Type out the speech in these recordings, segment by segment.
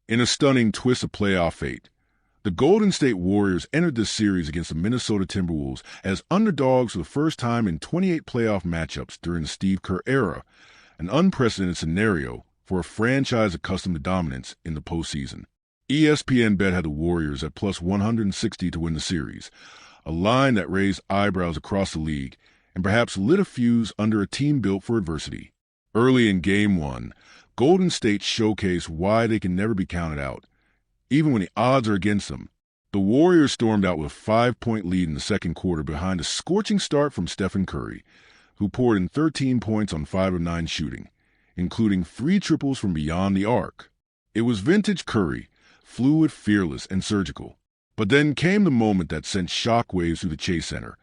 In a stunning twist of playoff fate, the Golden State Warriors entered this series against the Minnesota Timberwolves as underdogs for the first time in 28 playoff matchups during the Steve Kerr era, an unprecedented scenario for a franchise accustomed to dominance in the postseason. ESPN bet had the Warriors at plus 160 to win the series, a line that raised eyebrows across the league and perhaps lit a fuse under a team built for adversity. Early in Game 1, Golden State showcased why they can never be counted out. Even when the odds are against them, the Warriors stormed out with a 5-point lead in the second quarter behind a scorching start from Stephen Curry, who poured in 13 points on 5 of 9 shooting, including 3 triples from beyond the arc. It was vintage Curry, fluid, fearless, and surgical. But then came the moment that sent shockwaves through the Chase Center.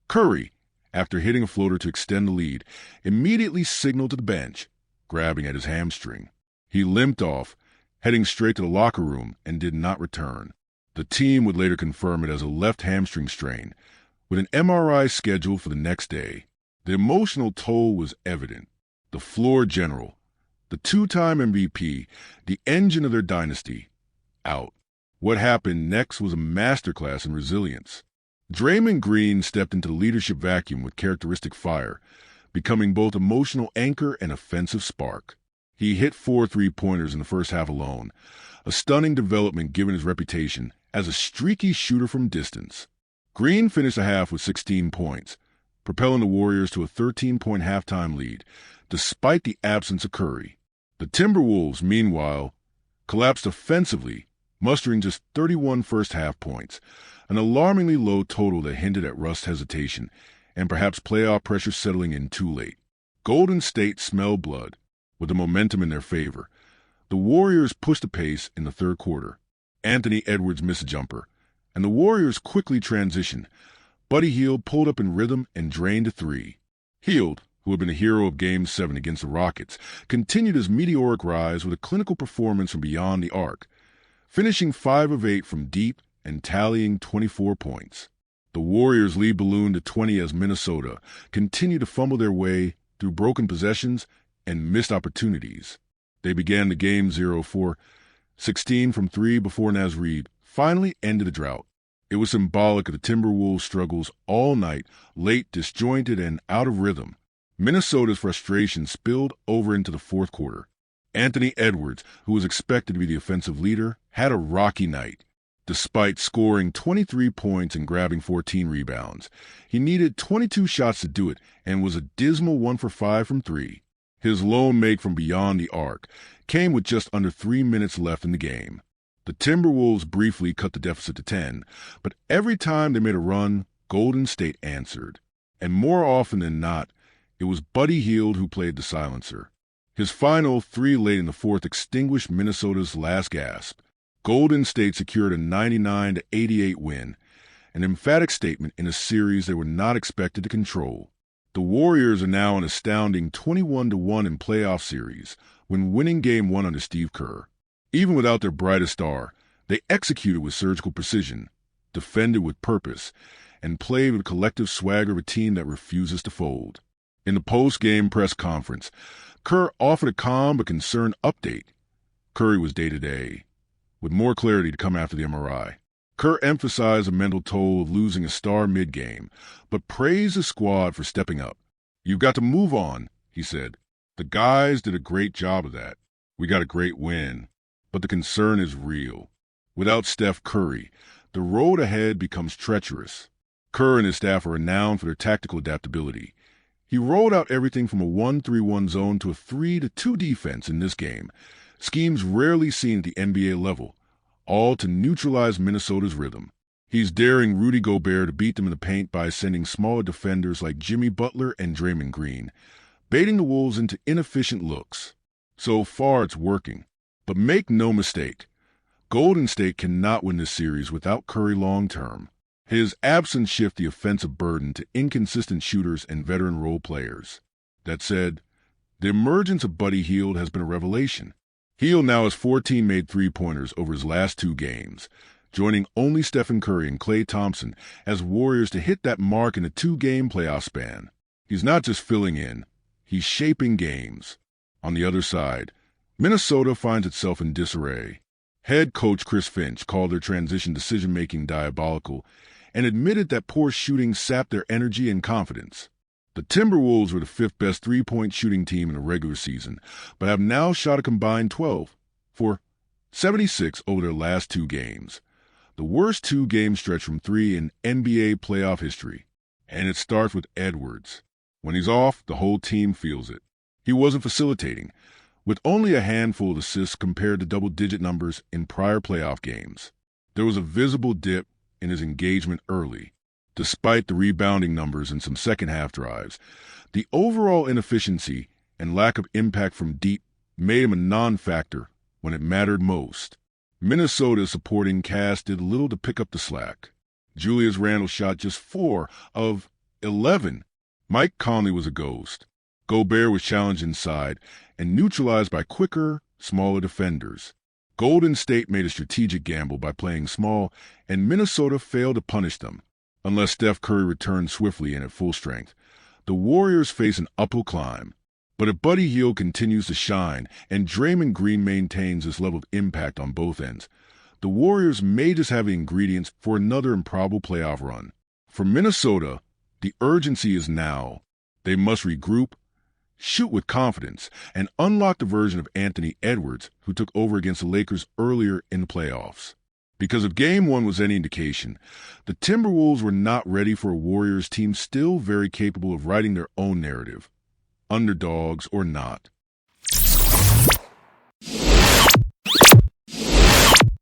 Curry, after hitting a floater to extend the lead, immediately signaled to the bench, grabbing at his hamstring. He limped off, heading straight to the locker room, and did not return. The team would later confirm it as a left hamstring strain, with an MRI scheduled for the next day. The emotional toll was evident. The floor general, the 2-time MVP, the engine of their dynasty, out. What happened next was a masterclass in resilience. Draymond Green stepped into the leadership vacuum with characteristic fire, becoming both emotional anchor and offensive spark. He hit 4 3-pointers in the first half alone, a stunning development given his reputation as a streaky shooter from distance. Green finished the half with 16 points, propelling the Warriors to a 13-point halftime lead, despite the absence of Curry. The Timberwolves, meanwhile, collapsed offensively, mustering just 31 first-half points, an alarmingly low total that hinted at rust hesitation and perhaps playoff pressure settling in too late. Golden State smelled blood, with the momentum in their favor. The Warriors pushed the pace in the third quarter. Anthony Edwards missed a jumper, and the Warriors quickly transitioned. Buddy Hield pulled up in rhythm and drained a 3. Hield, who had been the hero of Game 7 against the Rockets, continued his meteoric rise with a clinical performance from beyond the arc, finishing 5 of 8 from deep and tallying 24 points. The Warriors' lead ballooned to 20 as Minnesota continued to fumble their way through broken possessions and missed opportunities. They began the game 0-for-16 from 3 before Naz Reid finally ended the drought. It was symbolic of the Timberwolves' struggles all night, late, disjointed, and out of rhythm. Minnesota's frustration spilled over into the fourth quarter. Anthony Edwards, who was expected to be the offensive leader, had a rocky night. Despite scoring 23 points and grabbing 14 rebounds, he needed 22 shots to do it and was a dismal 1 for 5 from 3. His lone make from beyond the arc came with just under 3 minutes left in the game. The Timberwolves briefly cut the deficit to 10, but every time they made a run, Golden State answered. And more often than not, it was Buddy Hield who played the silencer. His final 3 late in the fourth extinguished Minnesota's last gasp. Golden State secured a 99-88 win, an emphatic statement in a series they were not expected to control. The Warriors are now an astounding 21-1 in playoff series when winning Game 1 under Steve Kerr. Even without their brightest star, they executed with surgical precision, defended with purpose, and played with collective swagger of a team that refuses to fold. In the post-game press conference, Kerr offered a calm but concerned update. Curry was day-to-day, with more clarity to come after the MRI. Kerr emphasized the mental toll of losing a star mid-game, but praised the squad for stepping up. "You've got to move on," he said. "The guys did a great job of that. We got a great win. But the concern is real. Without Steph Curry, the road ahead becomes treacherous." Kerr and his staff are renowned for their tactical adaptability. He rolled out everything from a 1-3-1 zone to a 3-2 defense in this game, schemes rarely seen at the NBA level, all to neutralize Minnesota's rhythm. He's daring Rudy Gobert to beat them in the paint by sending smaller defenders like Jimmy Butler and Draymond Green, baiting the Wolves into inefficient looks. So far, it's working. But make no mistake, Golden State cannot win this series without Curry long-term. His absence shifts the offensive burden to inconsistent shooters and veteran role players. That said, the emergence of Buddy Hield has been a revelation. Hield now has 14 made three-pointers over his last 2 games, joining only Stephen Curry and Klay Thompson as Warriors to hit that mark in a 2-game playoff span. He's not just filling in, he's shaping games. On the other side, Minnesota finds itself in disarray. Head coach Chris Finch called their transition decision-making diabolical and admitted that poor shooting sapped their energy and confidence. The Timberwolves were the fifth best three-point shooting team in the regular season, but have now shot a combined 12 for 76 over their last two games, the worst two-game stretch from three in NBA playoff history. And it starts with Edwards. When he's off, the whole team feels it. He wasn't facilitating, with only a handful of assists compared to double-digit numbers in prior playoff games. There was a visible dip in his engagement early. Despite the rebounding numbers and some second-half drives, the overall inefficiency and lack of impact from deep made him a non-factor when it mattered most. Minnesota's supporting cast did little to pick up the slack. Julius Randle shot just 4 of 11. Mike Conley was a ghost. Gobert was challenged inside and neutralized by quicker, smaller defenders. Golden State made a strategic gamble by playing small, and Minnesota failed to punish them. Unless Steph Curry returned swiftly and at full strength, the Warriors face an uphill climb. But if Buddy Hield continues to shine and Draymond Green maintains this level of impact on both ends, the Warriors may just have the ingredients for another improbable playoff run. For Minnesota, the urgency is now. They must regroup, shoot with confidence, and unlock the version of Anthony Edwards who took over against the Lakers earlier in the playoffs. Because if Game 1 was any indication, the Timberwolves were not ready for a Warriors team still very capable of writing their own narrative, underdogs or not.